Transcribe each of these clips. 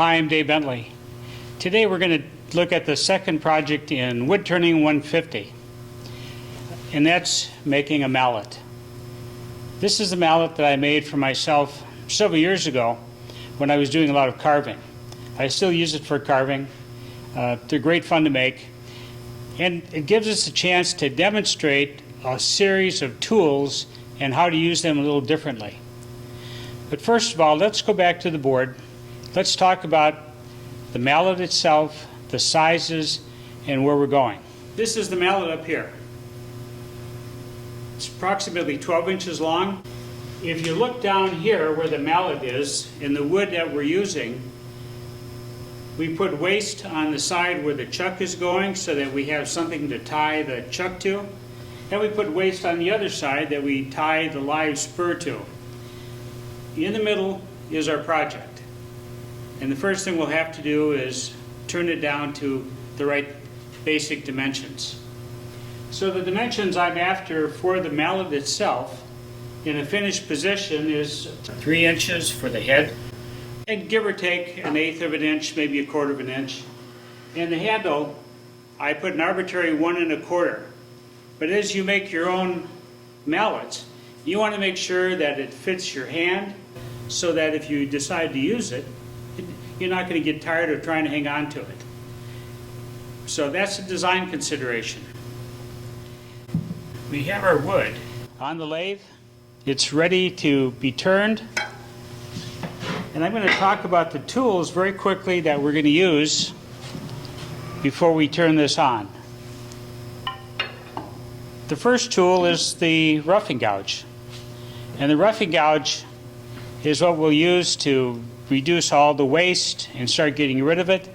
Hi, I'm Dave Bentley. Today we're going to look at the second project in Wood Turning 150, and that's making a mallet. This is the mallet that I made for myself several years ago when I was doing a lot of carving. I still use it for carving. They're great fun to make, and it gives us a chance to demonstrate a series of tools and how to use them a little differently. But first of all, let's go back to the board. Let's talk about the mallet itself, the sizes, and where we're going. This is the mallet up here. It's approximately 12 inches long. If you look down here where the mallet is, in the wood that we're using, we put waste on the side where the chuck is going so that we have something to tie the chuck to. And we put waste on the other side that we tie the live spur to. In the middle is our project. And the first thing we'll have to do is turn it down to the right basic dimensions. So the dimensions I'm after for the mallet itself in a finished position is 3 inches for the head, and give or take 1/8 of an inch, maybe 1/4 of an inch. And the handle, I put an arbitrary 1 1/4. But as you make your own mallets, you want to make sure that it fits your hand so that if you decide to use it, you're not going to get tired of trying to hang on to it. So that's a design consideration. We have our wood on the lathe. It's ready to be turned. And I'm going to talk about the tools very quickly that we're going to use before we turn this on. The first tool is the roughing gouge. And the roughing gouge is what we'll use to reduce all the waste and start getting rid of it.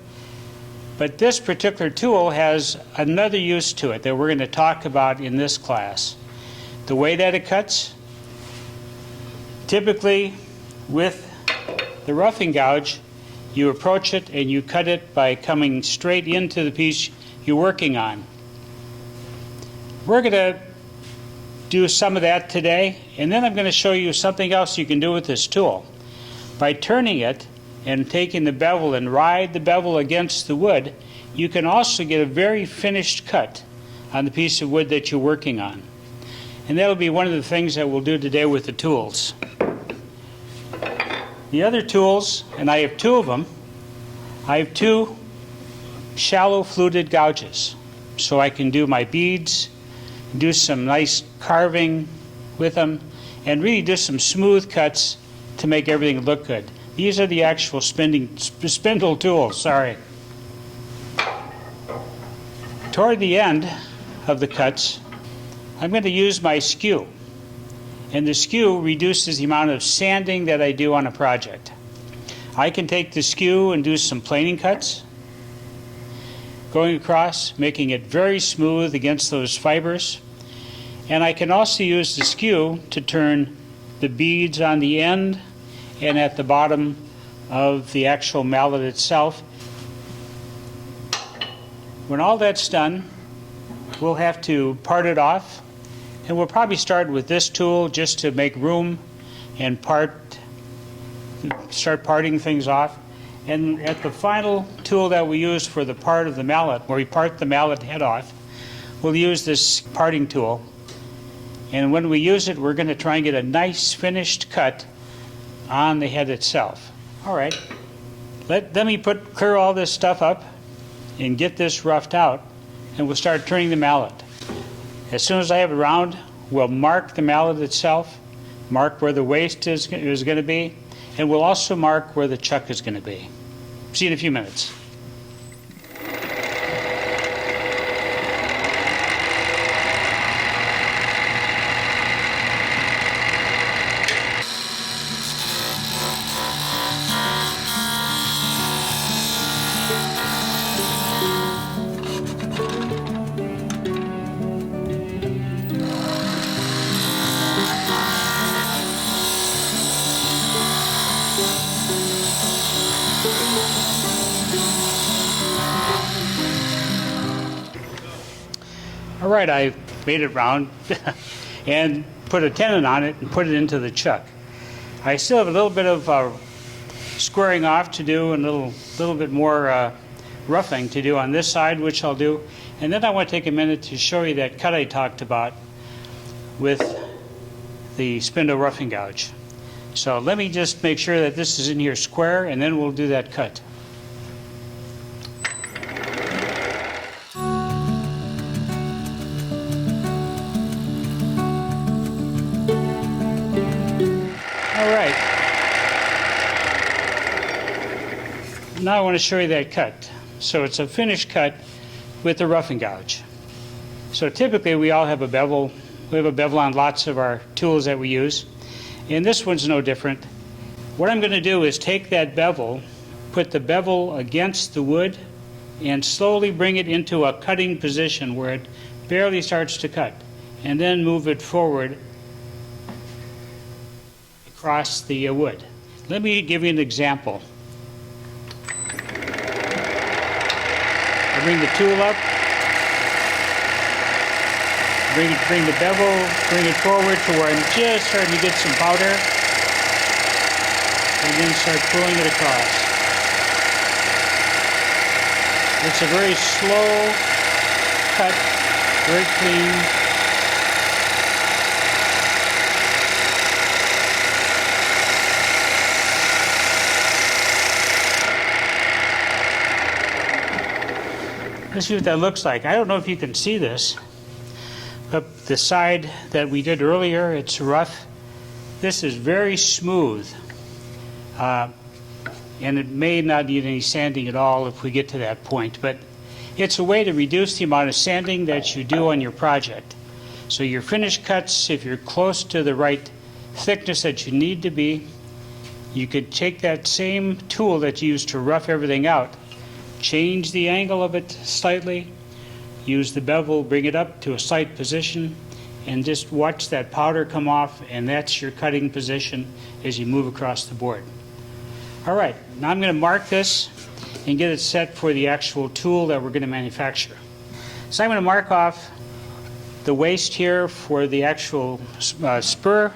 But this particular tool has another use to it that we're going to talk about in this class. The way that it cuts, typically with the roughing gouge, you approach it and you cut it by coming straight into the piece you're working on. We're going to do some of that today, and then I'm going to show you something else you can do with this tool. By turning it and taking the bevel and ride the bevel against the wood, you can also get a very finished cut on the piece of wood that you're working on. And that'll be one of the things that we'll do today with the tools. The other tools, and I have 2 of them, I have 2 shallow fluted gouges. So I can do my beads, do some nice carving with them, and really do some smooth cuts to make everything look good. These are the actual spindle tools, sorry. Toward the end of the cuts, I'm going to use my skew. And the skew reduces the amount of sanding that I do on a project. I can take the skew and do some planing cuts, going across, making it very smooth against those fibers. And I can also use the skew to turn the beads on the end and at the bottom of the actual mallet itself. When all that's done, we'll have to part it off, and we'll probably start with this tool just to make room and start parting things off. And at the final tool that we use for the part of the mallet, where we part the mallet head off, we'll use this parting tool. And when we use it, we're going to try and get a nice finished cut on the head itself. All right, let me clear all this stuff up and get this roughed out, and we'll start turning the mallet. As soon as I have it round, we'll mark the mallet itself, mark where the waste is going to be, and we'll also mark where the chuck is going to be. See you in a few minutes. All right, I made it round and put a tenon on it and put it into the chuck. I still have a little bit of squaring off to do and a little bit more roughing to do on this side, which I'll do. And then I want to take a minute to show you that cut I talked about with the spindle roughing gouge. So let me just make sure that this is in here square, and then we'll do that cut. All right. Now I want to show you that cut. So it's a finished cut with the roughing gouge. So typically we all have a bevel. We have a bevel on lots of our tools that we use. And this one's no different. What I'm going to do is take that bevel, put the bevel against the wood, and slowly bring it into a cutting position where it barely starts to cut. And then move it forward across the wood. Let me give you an example. I bring the tool up, bring the bevel, bring it forward to where I'm just starting to get some powder, and then start pulling it across. It's a very slow cut, very clean. Let's see what that looks like. I don't know if you can see this, but the side that we did earlier, it's rough. This is very smooth, and it may not need any sanding at all if we get to that point, but it's a way to reduce the amount of sanding that you do on your project. So your finished cuts, if you're close to the right thickness that you need to be, you could take that same tool that you used to rough everything out, change the angle of it slightly, use the bevel, bring it up to a slight position, and just watch that powder come off, and that's your cutting position as you move across the board. All right, now I'm going to mark this and get it set for the actual tool that we're going to manufacture. So I'm going to mark off the waist here for the actual spur,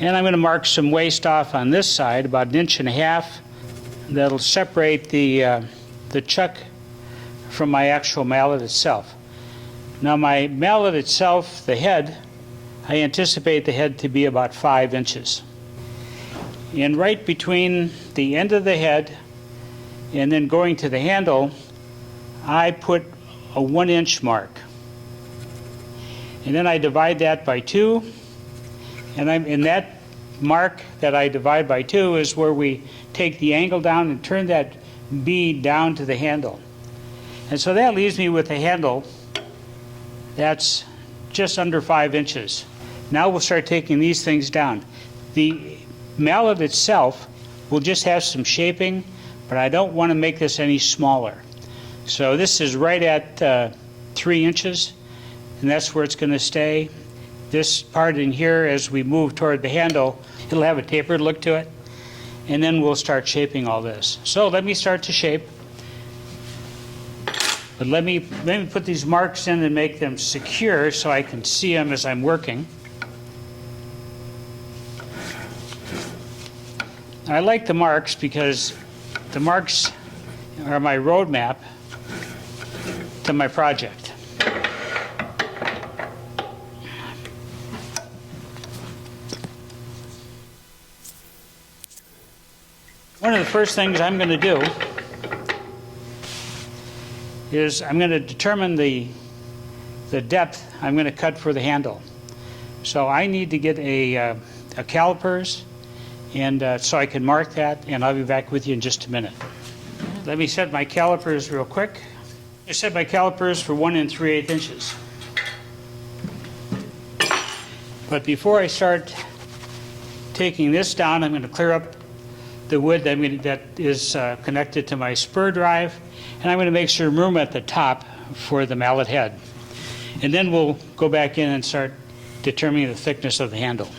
and I'm going to mark some waist off on this side, about 1.5 inches. That'll separate the chuck from my actual mallet itself. Now my mallet itself, the head, I anticipate the head to be about 5 inches. And right between the end of the head and then going to the handle, I put a 1-inch mark. And then I divide that by 2, and I'm in that mark that I divide by 2 is where we take the angle down and turn that bead down to the handle. And so that leaves me with a handle that's just under 5 inches. Now we'll start taking these things down. The mallet itself will just have some shaping, but I don't want to make this any smaller. So this is right at 3 inches, and that's where it's going to stay. This part in here, as we move toward the handle, it'll have a tapered look to it. And then we'll start shaping all this. So let me start to shape. But let me put these marks in and make them secure so I can see them as I'm working. I like the marks because the marks are my roadmap to my project. One of the first things I'm going to do is I'm going to determine the depth I'm going to cut for the handle. So I need to get a calipers, and so I can mark that, and I'll be back with you in just a minute. Let me set my calipers real quick. I set my calipers for 1 3/8 inches. But before I start taking this down, I'm going to clear up the wood that is connected to my spur drive, and I'm going to make some room at the top for the mallet head. And then we'll go back in and start determining the thickness of the handle.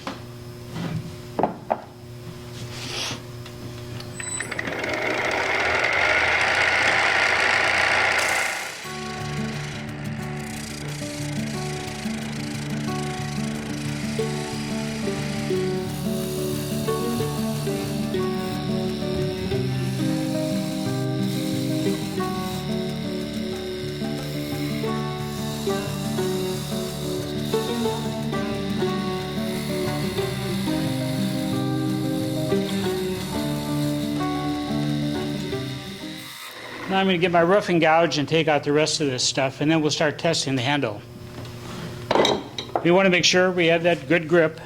Now I'm going to get my roughing gouge and take out the rest of this stuff, and then we'll start testing the handle. We want to make sure we have that good grip.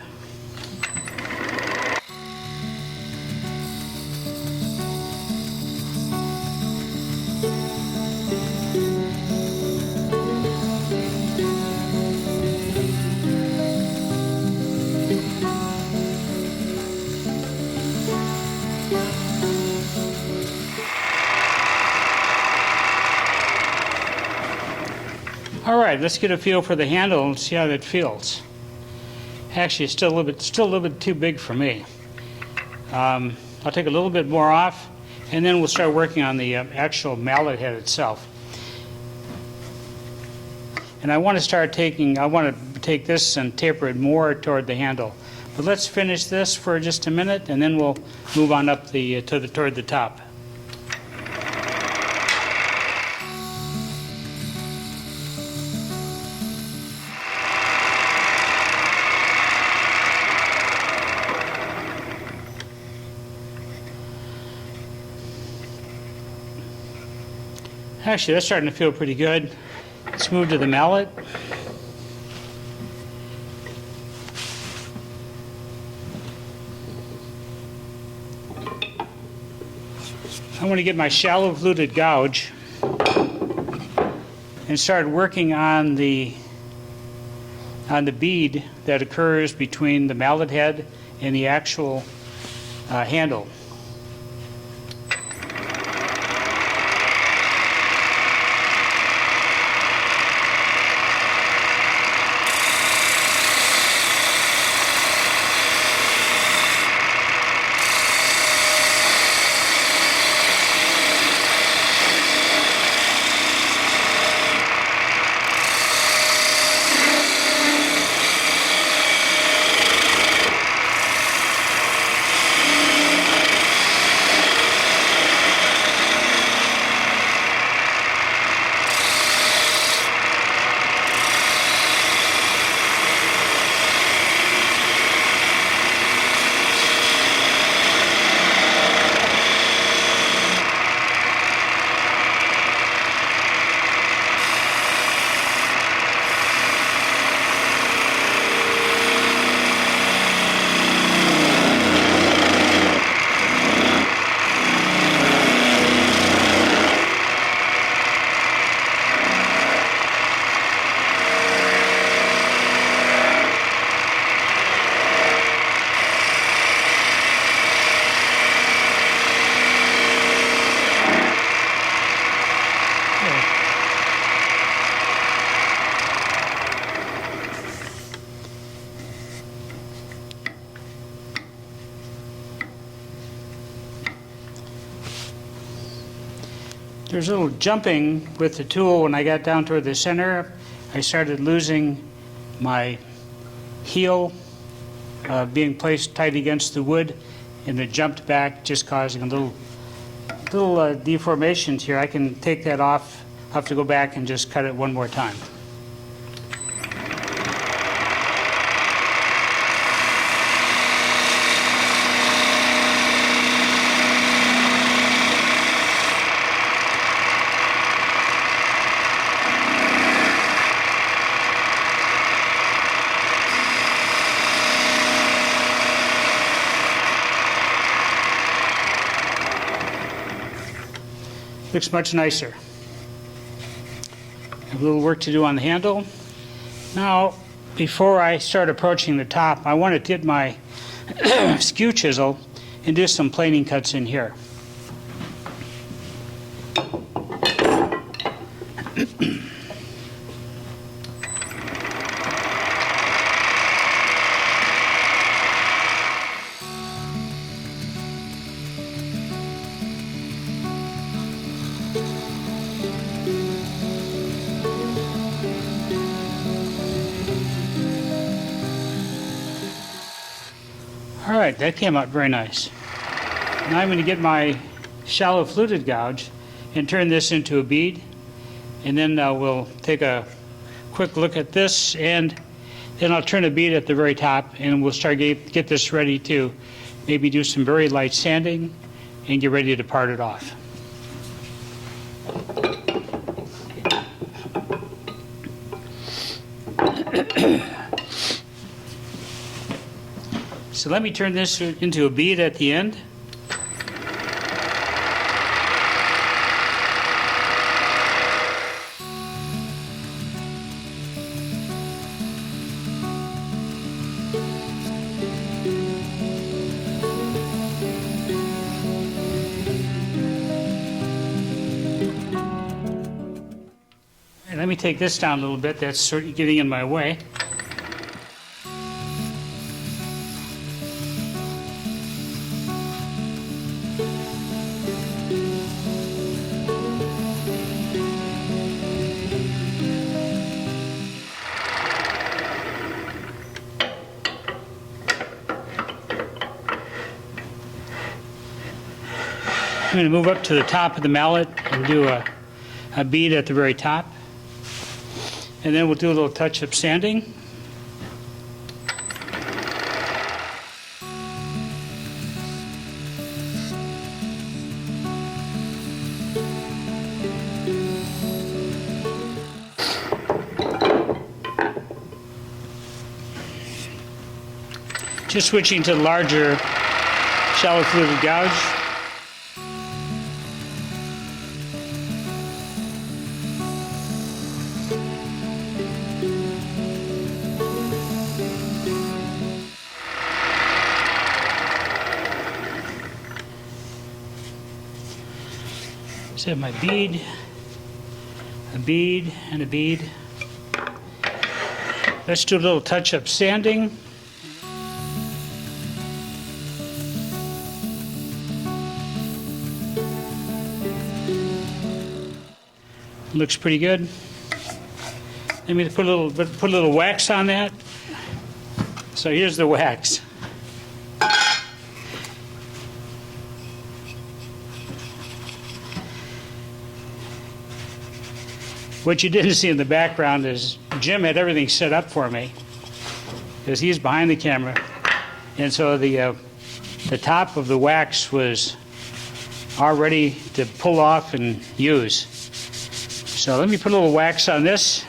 All right, let's get a feel for the handle and see how that feels. Actually, it's still a little bit too big for me. I'll take a little bit more off, and then we'll start working on the actual mallet head itself. And I want to take this and taper it more toward the handle. But let's finish this for just a minute, and then we'll move on up toward the top. Actually, that's starting to feel pretty good. Let's move to the mallet. I want to get my shallow fluted gouge and start working on the bead that occurs between the mallet head and the actual handle. There's a little jumping with the tool. When I got down toward the center, I started losing my heel being placed tight against the wood, and it jumped back, just causing a little deformations here. I can take that off. I'll have to go back and just cut it one more time. Looks much nicer. Have a little work to do on the handle. Now, before I start approaching the top, I want to get my skew chisel and do some planing cuts in here. All right, that came out very nice. Now I'm going to get my shallow fluted gouge and turn this into a bead, and then we'll take a quick look at this, and then I'll turn a bead at the very top, and we'll start get this ready to maybe do some very light sanding and get ready to part it off. So let me turn this into a bead at the end. And let me take this down a little bit. That's sort of getting in my way. I'm going to move up to the top of the mallet and do a bead at the very top. And then we'll do a little touch of sanding. Just switching to the larger shallow fluted gouge. So I have my bead, a bead, and a bead. Let's do a little touch of sanding. Looks pretty good. Let me put a little wax on that. So here's the wax. What you didn't see in the background is Jim had everything set up for me because he's behind the camera, and so the top of the wax was all ready to pull off and use. So let me put a little wax on this.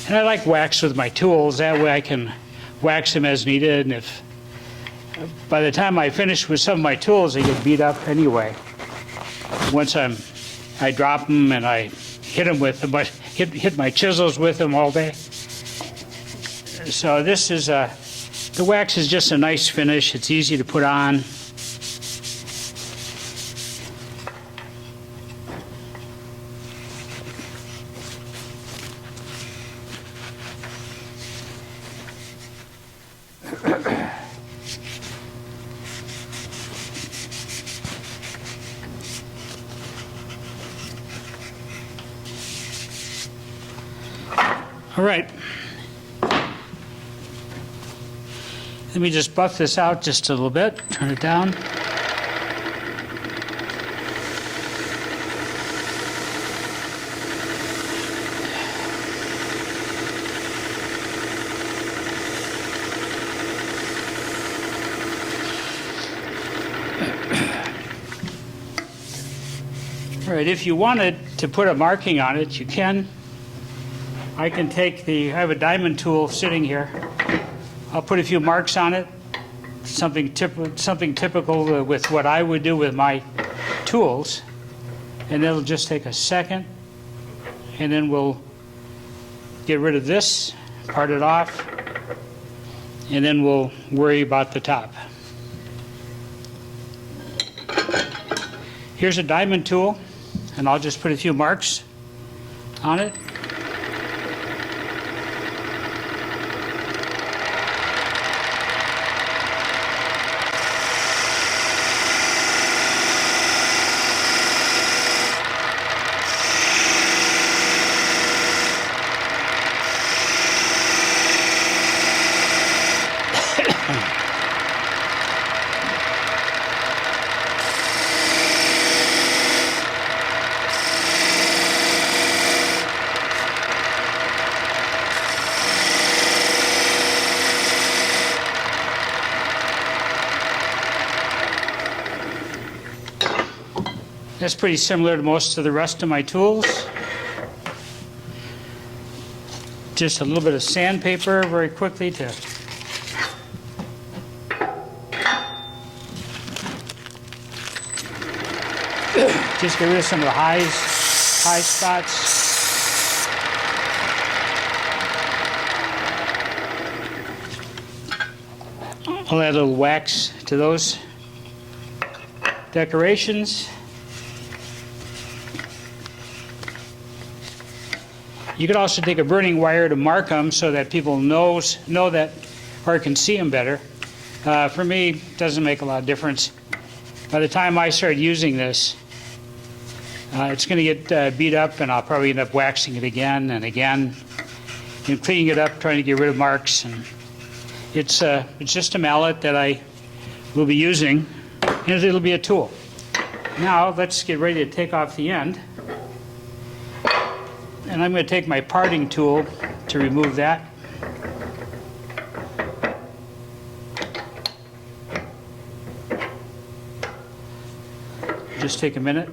And I like wax with my tools. That way I can wax them as needed. And if by the time I finish with some of my tools, they get beat up anyway. Once I drop them and I hit them with them, hit my chisels with them all day. So this is the wax is just a nice finish. It's easy to put on. All right. Let me just buff this out just a little bit. Turn it down. All right, if you wanted to put a marking on it, you can. I can take I have a diamond tool sitting here. I'll put a few marks on it, something typical with what I would do with my tools, and it'll just take a second, and then we'll get rid of this, part it off, and then we'll worry about the top. Here's a diamond tool, and I'll just put a few marks on it. That's pretty similar to most of the rest of my tools. Just a little bit of sandpaper very quickly to just get rid of some of the high spots. I'll add a little wax to those decorations. You could also take a burning wire to mark them so that people know that, or can see them better. For me, it doesn't make a lot of difference. By the time I start using this, it's going to get beat up, and I'll probably end up waxing it again and again, and cleaning it up, trying to get rid of marks. And it's just a mallet that I will be using, and it'll be a tool. Now let's get ready to take off the end. And I'm going to take my parting tool to remove that. Just take a minute.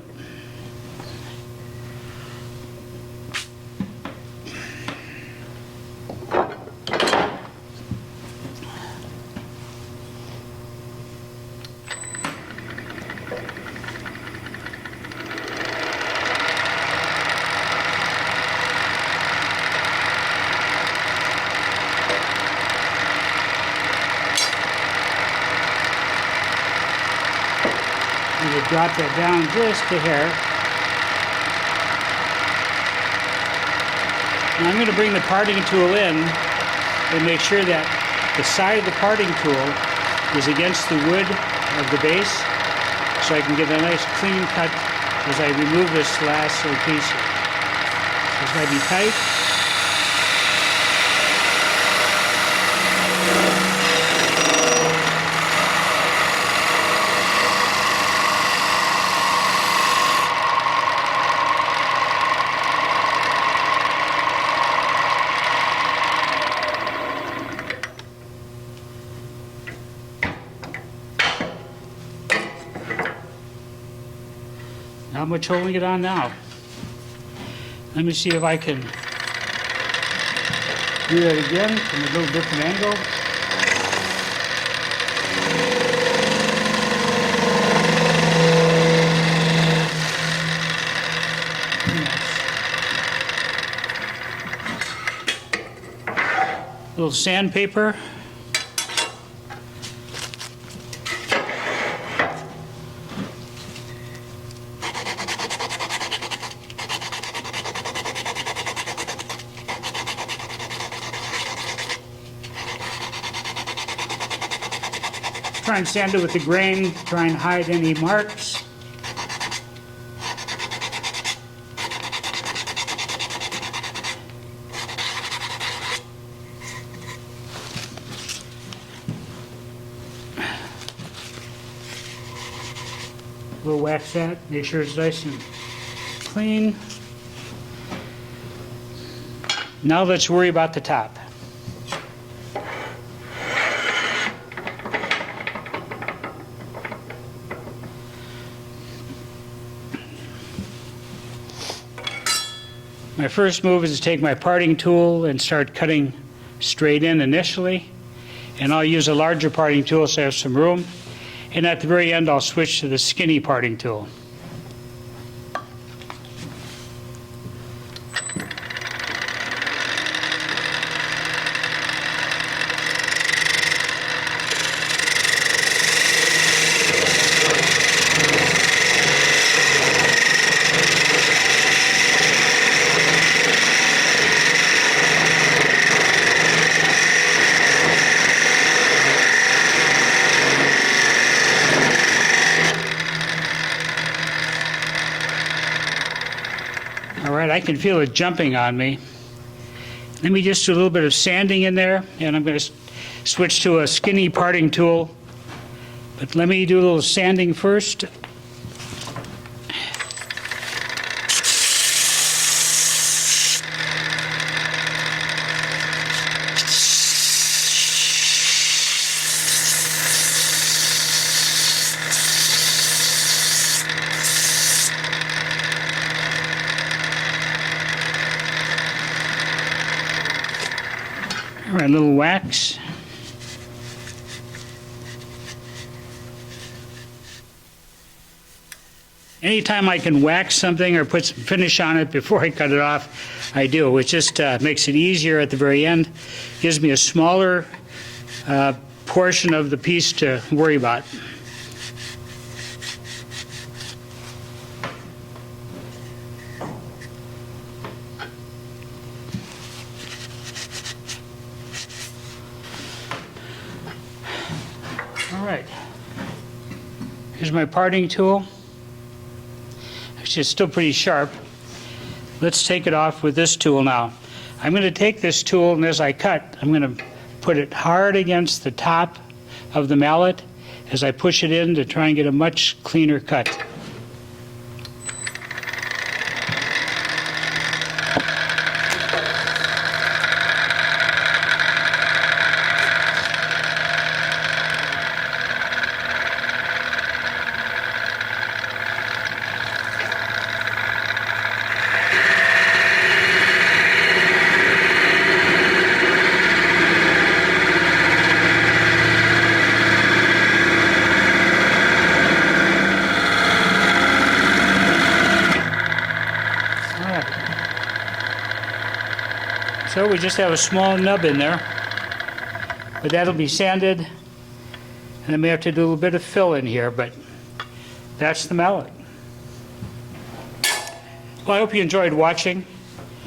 You drop that down just a hair. Now I'm going to bring the parting tool in and make sure that the side of the parting tool is against the wood of the base, so I can get a nice clean cut as I remove this last little piece. So it's got to be tight. Not much holding it on now. Let me see if I can do that again from a little different angle. A little sandpaper. Try and sand it with the grain, try and hide any marks. We'll wax that, make sure it's nice and clean. Now let's worry about the top. My first move is to take my parting tool and start cutting straight in initially. And I'll use a larger parting tool so I have some room. And at the very end, I'll switch to the skinny parting tool. All right, I can feel it jumping on me. Let me just do a little bit of sanding in there, and I'm going to switch to a skinny parting tool. But let me do a little sanding first. little wax. Anytime I can wax something or put some finish on it before I cut it off, I do. It just makes it easier at the very end. Gives me a smaller portion of the piece to worry about. All right. Here's my parting tool. Actually, it's still pretty sharp. Let's take it off with this tool now. I'm going to take this tool, and as I cut, I'm going to put it hard against the top of the mallet as I push it in to try and get a much cleaner cut. So we just have a small nub in there, but that'll be sanded, and I may have to do a little bit of fill in here, but that's the mallet. Well, I hope you enjoyed watching.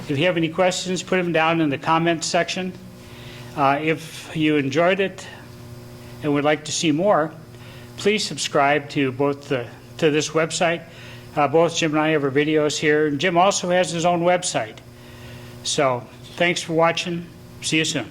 If you have any questions, put them down in the comments section. If you enjoyed it and would like to see more, please subscribe to to this website. Both Jim and I have our videos here, and Jim also has his own website. So, thanks for watching. See you soon.